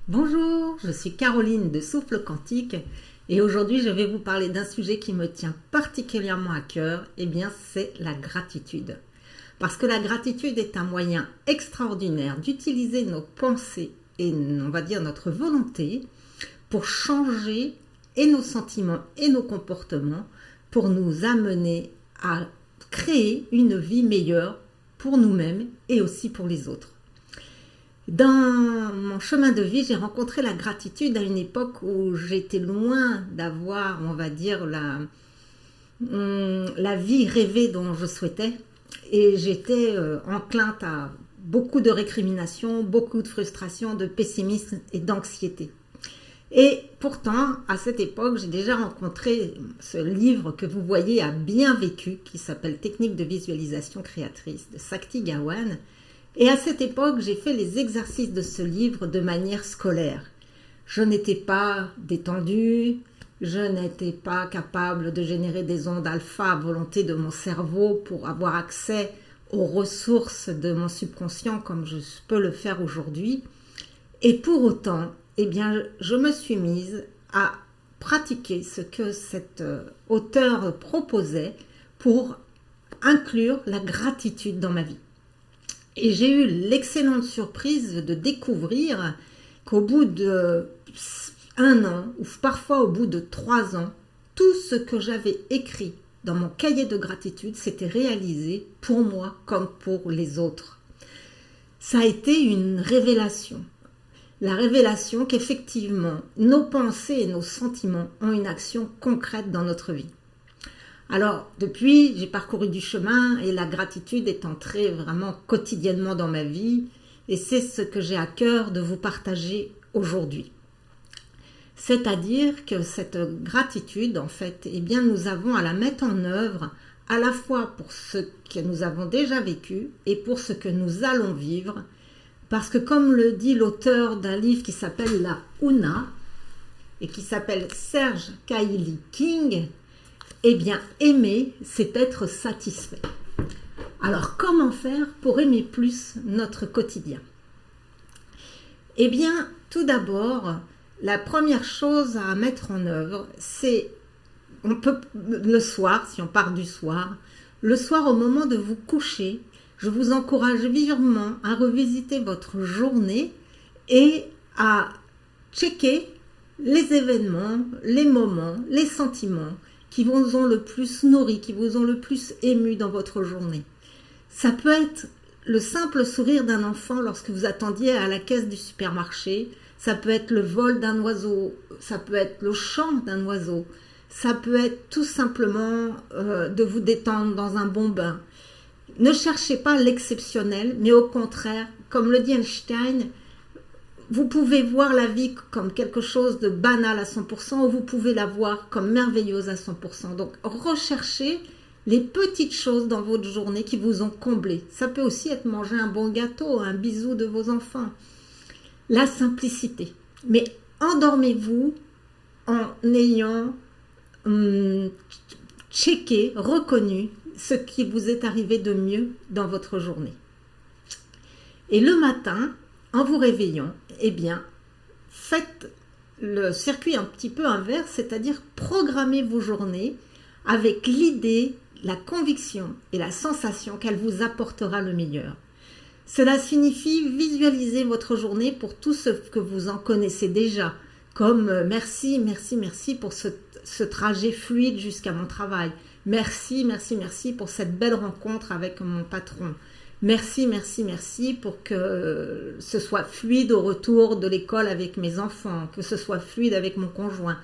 Bonjour, je suis Caroline de Souffle Quantique et aujourd'hui je vais vous parler d'un sujet qui me tient particulièrement à cœur, c'est la gratitude. Parce que la gratitude est un moyen extraordinaire d'utiliser nos pensées et on va dire notre volonté pour changer et nos sentiments et nos comportements pour nous amener à créer une vie meilleure pour nous-mêmes et aussi pour les autres. Dans mon chemin de vie, j'ai rencontré la gratitude à une époque où j'étais loin d'avoir, on va dire, la vie rêvée dont je souhaitais. Et j'étais enclinte à beaucoup de récriminations, beaucoup de frustration, de pessimisme et d'anxiété. Et pourtant, à cette époque, j'ai déjà rencontré ce livre que vous voyez à bien vécu, qui s'appelle Technique de visualisation créatrice de Sakti Gawain. Et à cette époque, j'ai fait les exercices de ce livre de manière scolaire. Je n'étais pas détendue, je n'étais pas capable de générer des ondes alpha à volonté de mon cerveau pour avoir accès aux ressources de mon subconscient comme je peux le faire aujourd'hui. Et pour autant, je me suis mise à pratiquer ce que cet auteur proposait pour inclure la gratitude dans ma vie. Et j'ai eu l'excellente surprise de découvrir qu'au bout de 1 an, ou parfois au bout de 3 ans, tout ce que j'avais écrit dans mon cahier de gratitude s'était réalisé pour moi comme pour les autres. Ça a été une révélation. La révélation qu'effectivement, nos pensées et nos sentiments ont une action concrète dans notre vie. Alors, depuis, j'ai parcouru du chemin et la gratitude est entrée vraiment quotidiennement dans ma vie et c'est ce que j'ai à cœur de vous partager aujourd'hui. C'est-à-dire que cette gratitude, en fait, nous avons à la mettre en œuvre à la fois pour ce que nous avons déjà vécu et pour ce que nous allons vivre. Parce que comme le dit l'auteur d'un livre qui s'appelle La Una et qui s'appelle Serge Kaili King, aimer, c'est être satisfait. Alors, comment faire pour aimer plus notre quotidien ? Tout d'abord, la première chose à mettre en œuvre, c'est, on peut le soir, si on part du soir, le soir au moment de vous coucher, je vous encourage vivement à revisiter votre journée et à checker les événements, les moments, les sentiments qui vous ont le plus nourri, qui vous ont le plus ému dans votre journée. Ça peut être le simple sourire d'un enfant lorsque vous attendiez à la caisse du supermarché, ça peut être le vol d'un oiseau, ça peut être le chant d'un oiseau, ça peut être tout simplement de vous détendre dans un bon bain. Ne cherchez pas l'exceptionnel, mais au contraire, comme le dit Einstein, vous pouvez voir la vie comme quelque chose de banal à 100% ou vous pouvez la voir comme merveilleuse à 100%. Donc, recherchez les petites choses dans votre journée qui vous ont comblé. Ça peut aussi être manger un bon gâteau, un bisou de vos enfants. La simplicité. Mais endormez-vous en ayant checké, reconnu ce qui vous est arrivé de mieux dans votre journée. Et le matin, en vous réveillant, faites le circuit un petit peu inverse, c'est-à-dire programmez vos journées avec l'idée, la conviction et la sensation qu'elle vous apportera le meilleur. Cela signifie visualiser votre journée pour tout ce que vous en connaissez déjà, comme merci, merci, merci pour ce trajet fluide jusqu'à mon travail. Merci, merci, merci pour cette belle rencontre avec mon patron. Merci, merci, merci pour que ce soit fluide au retour de l'école avec mes enfants, que ce soit fluide avec mon conjoint.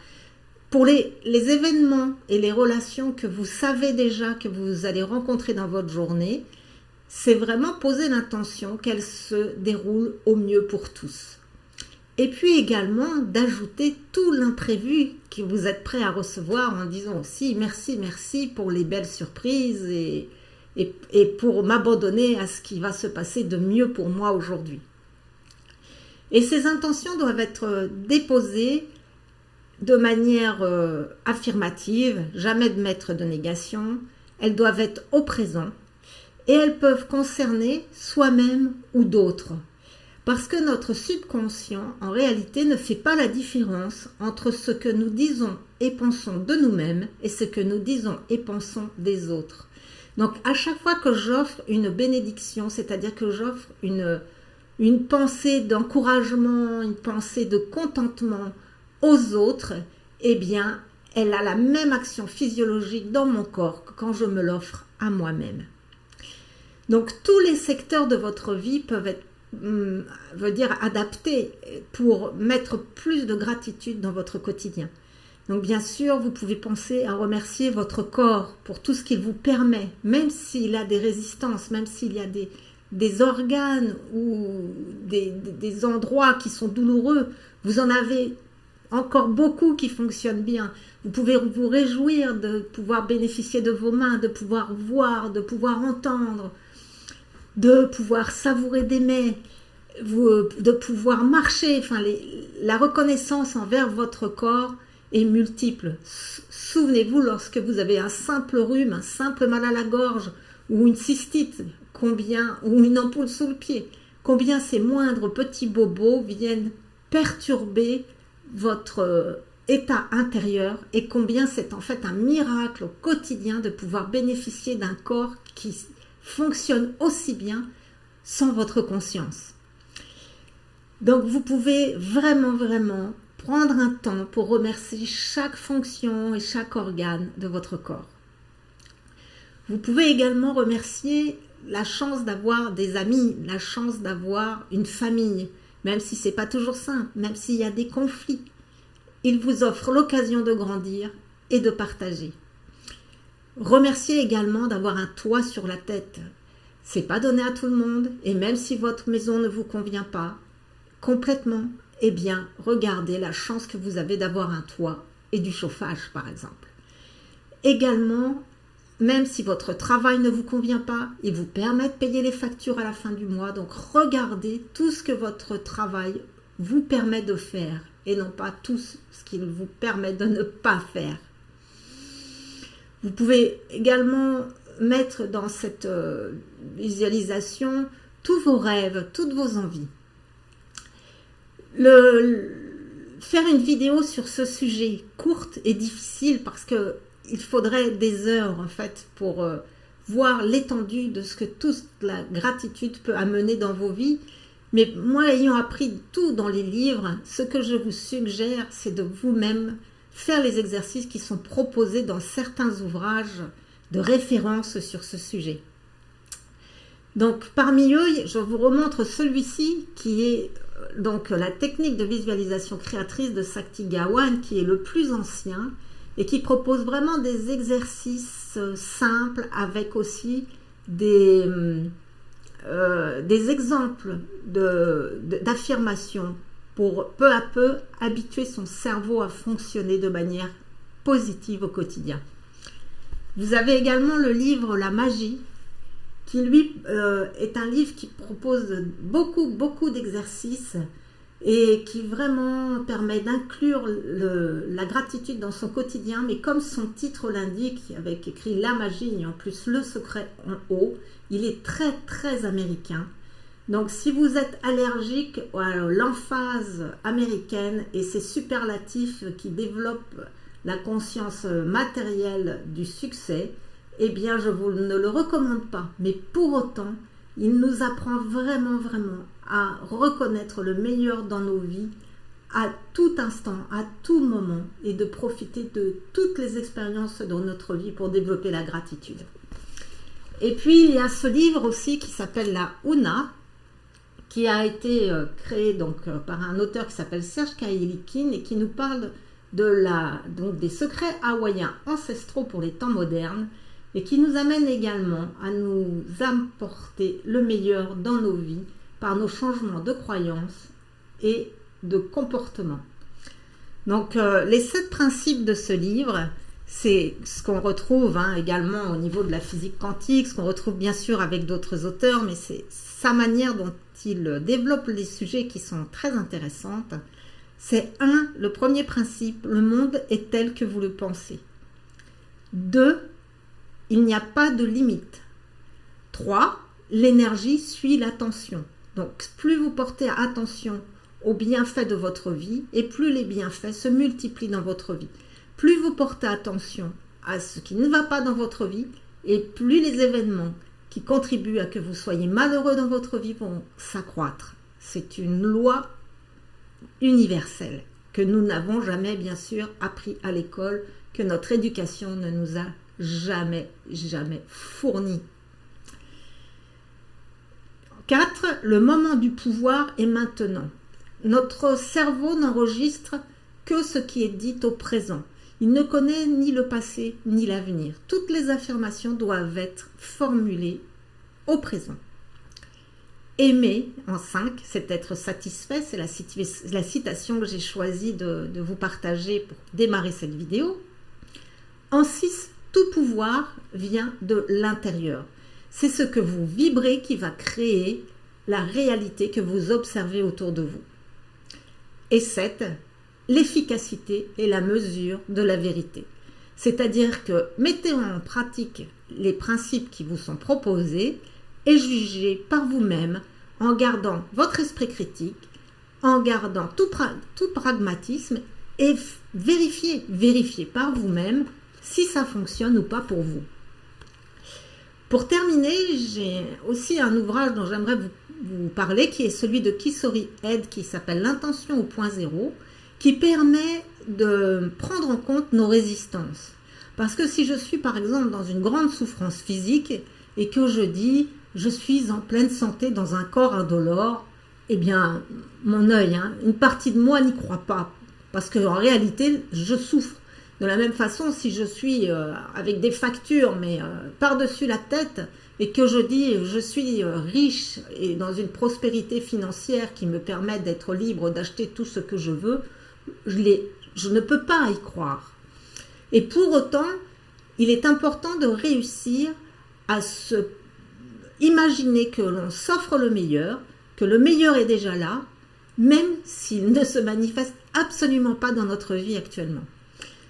Pour les événements et les relations que vous savez déjà que vous allez rencontrer dans votre journée, c'est vraiment poser l'intention qu'elles se déroulent au mieux pour tous. Et puis également d'ajouter tout l'imprévu que vous êtes prêt à recevoir en disant aussi merci, merci pour les belles surprises et pour m'abandonner à ce qui va se passer de mieux pour moi aujourd'hui. Et ces intentions doivent être déposées de manière affirmative, jamais de mettre de négation. Elles doivent être au présent et elles peuvent concerner soi-même ou d'autres. Parce que notre subconscient, en réalité, ne fait pas la différence entre ce que nous disons et pensons de nous-mêmes et ce que nous disons et pensons des autres. Donc, à chaque fois que j'offre une bénédiction, c'est-à-dire que j'offre une pensée d'encouragement, une pensée de contentement aux autres, eh bien, elle a la même action physiologique dans mon corps que quand je me l'offre à moi-même. Donc, tous les secteurs de votre vie peuvent être adaptés pour mettre plus de gratitude dans votre quotidien. Donc, bien sûr, vous pouvez penser à remercier votre corps pour tout ce qu'il vous permet, même s'il a des résistances, même s'il y a des organes ou des endroits qui sont douloureux. Vous en avez encore beaucoup qui fonctionnent bien. Vous pouvez vous réjouir de pouvoir bénéficier de vos mains, de pouvoir voir, de pouvoir entendre, de pouvoir savourer des mets, de pouvoir marcher. Enfin, la reconnaissance envers votre corps est multiple. Souvenez-vous, lorsque vous avez un simple rhume, un simple mal à la gorge ou une cystite, ou une ampoule sous le pied, combien ces moindres petits bobos viennent perturber votre état intérieur et combien c'est en fait un miracle au quotidien de pouvoir bénéficier d'un corps qui fonctionne aussi bien sans votre conscience. Donc vous pouvez vraiment prendre un temps pour remercier chaque fonction et chaque organe de votre corps. Vous pouvez également remercier la chance d'avoir des amis, la chance d'avoir une famille, même si ce n'est pas toujours simple, même s'il y a des conflits. Il vous offre l'occasion de grandir et de partager. Remerciez également d'avoir un toit sur la tête. Ce n'est pas donné à tout le monde, et même si votre maison ne vous convient pas complètement, eh bien, regardez la chance que vous avez d'avoir un toit et du chauffage, par exemple. Également, même si votre travail ne vous convient pas, il vous permet de payer les factures à la fin du mois. Donc, regardez tout ce que votre travail vous permet de faire et non pas tout ce qu'il vous permet de ne pas faire. Vous pouvez également mettre dans cette visualisation tous vos rêves, toutes vos envies. Faire une vidéo sur ce sujet courte et difficile parce que il faudrait des heures en fait pour voir l'étendue de ce que toute la gratitude peut amener dans vos vies. Mais moi, ayant appris tout dans les livres, ce que je vous suggère, c'est de vous-même faire les exercices qui sont proposés dans certains ouvrages de référence sur ce sujet. Donc, parmi eux, je vous remontre celui-ci qui est donc la technique de visualisation créatrice de Sakti Gawain, qui est le plus ancien et qui propose vraiment des exercices simples avec aussi des exemples d'affirmations pour peu à peu habituer son cerveau à fonctionner de manière positive au quotidien. Vous avez également le livre La Magie, qui lui est un livre qui propose beaucoup d'exercices et qui vraiment permet d'inclure la gratitude dans son quotidien, mais comme son titre l'indique, avec écrit La Magie et en plus le secret en haut, il est très américain. Donc si vous êtes allergique à l'emphase américaine et ces superlatifs qui développent la conscience matérielle du succès, eh bien je vous ne le recommande pas. Mais pour autant, il nous apprend vraiment à reconnaître le meilleur dans nos vies à tout instant, à tout moment, et de profiter de toutes les expériences dans notre vie pour développer la gratitude. Et puis il y a ce livre aussi qui s'appelle La Huna, qui a été créé par un auteur qui s'appelle Serge Kailikin et qui nous parle des secrets hawaïens ancestraux pour les temps modernes et qui nous amène également à nous apporter le meilleur dans nos vies par nos changements de croyances et de comportement. Donc les 7 principes de ce livre, c'est ce qu'on retrouve également au niveau de la physique quantique, ce qu'on retrouve bien sûr avec d'autres auteurs, mais c'est sa manière dont il développe les sujets qui sont très intéressantes. C'est le premier principe, le monde est tel que vous le pensez. 2, il n'y a pas de limite. 3, l'énergie suit l'attention. Donc, plus vous portez attention aux bienfaits de votre vie, et plus les bienfaits se multiplient dans votre vie. Plus vous portez attention à ce qui ne va pas dans votre vie, et plus les événements qui contribuent à que vous soyez malheureux dans votre vie vont s'accroître. C'est une loi universelle que nous n'avons jamais, bien sûr, appris à l'école, que notre éducation ne nous a jamais fourni. 4. Le moment du pouvoir est maintenant. Notre cerveau n'enregistre que ce qui est dit au présent. Il ne connaît ni le passé ni l'avenir. Toutes les affirmations doivent être formulées au présent. Aimer, en 5, c'est être satisfait. C'est la citation que j'ai choisi de vous partager pour démarrer cette vidéo. En 6, tout pouvoir vient de l'intérieur. C'est ce que vous vibrez qui va créer la réalité que vous observez autour de vous. Et 7, l'efficacité est la mesure de la vérité. C'est-à-dire que mettez en pratique les principes qui vous sont proposés et jugez par vous-même en gardant votre esprit critique, en gardant tout pragmatisme et vérifiez par vous-même si ça fonctionne ou pas pour vous. Pour terminer, j'ai aussi un ouvrage dont j'aimerais vous parler qui est celui de Kisori Ed qui s'appelle L'intention au point zéro, qui permet de prendre en compte nos résistances. Parce que si je suis par exemple dans une grande souffrance physique et que je dis je suis en pleine santé dans un corps indolore, eh bien mon œil, une partie de moi n'y croit pas. Parce qu'en réalité, je souffre. De la même façon, si je suis avec des factures, mais par-dessus la tête, et que je dis je suis riche et dans une prospérité financière qui me permet d'être libre, d'acheter tout ce que je veux, je ne peux pas y croire. Et pour autant, il est important de réussir à se imaginer que l'on s'offre le meilleur, que le meilleur est déjà là, même s'il ne se manifeste absolument pas dans notre vie actuellement.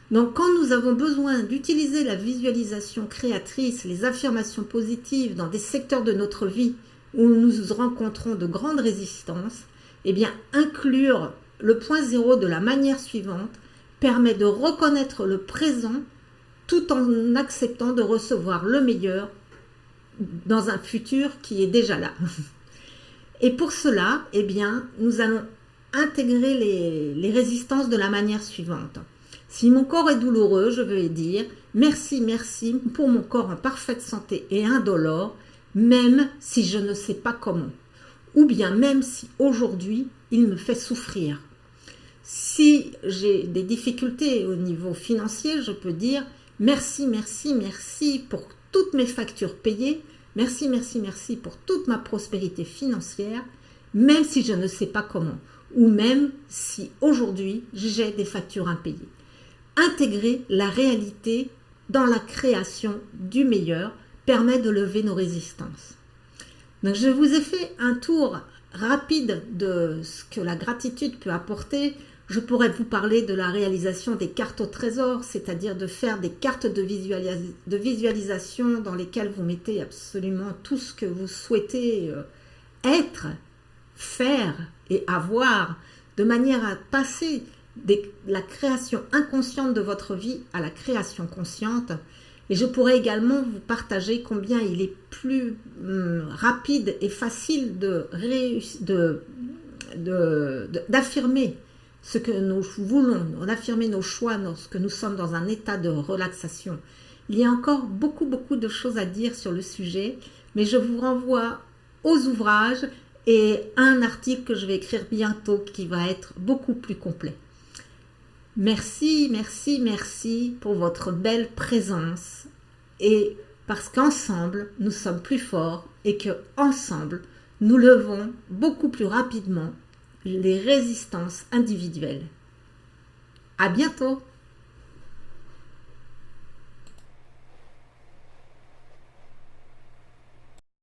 Donc quand nous avons besoin d'utiliser la visualisation créatrice, les affirmations positives dans des secteurs de notre vie où nous rencontrons de grandes résistances, eh bien inclure le point zéro de la manière suivante permet de reconnaître le présent tout en acceptant de recevoir le meilleur dans un futur qui est déjà là. Et pour cela, eh bien, nous allons intégrer les résistances de la manière suivante. Si mon corps est douloureux, je vais dire merci, merci pour mon corps en parfaite santé et indolore, même si je ne sais pas comment. Ou bien même si aujourd'hui, il me fait souffrir. Si j'ai des difficultés au niveau financier, je peux dire merci, merci, merci pour toutes mes factures payées, merci, merci, merci pour toute ma prospérité financière, même si je ne sais pas comment, ou même si aujourd'hui, j'ai des factures impayées. Intégrer la réalité dans la création du meilleur permet de lever nos résistances. Donc, je vous ai fait un tour rapide de ce que la gratitude peut apporter. Je pourrais vous parler de la réalisation des cartes au trésor, c'est-à-dire de faire des cartes de visualisation dans lesquelles vous mettez absolument tout ce que vous souhaitez être, faire et avoir, de manière à passer la création inconsciente de votre vie à la création consciente. Et je pourrais également vous partager combien il est plus rapide et facile d'affirmer ce que nous voulons, d'affirmer nos choix lorsque nous sommes dans un état de relaxation. Il y a encore beaucoup de choses à dire sur le sujet, mais je vous renvoie aux ouvrages et un article que je vais écrire bientôt qui va être beaucoup plus complet. Merci, merci, merci pour votre belle présence et parce qu'ensemble, nous sommes plus forts et qu'ensemble, nous levons beaucoup plus rapidement les résistances individuelles. À bientôt!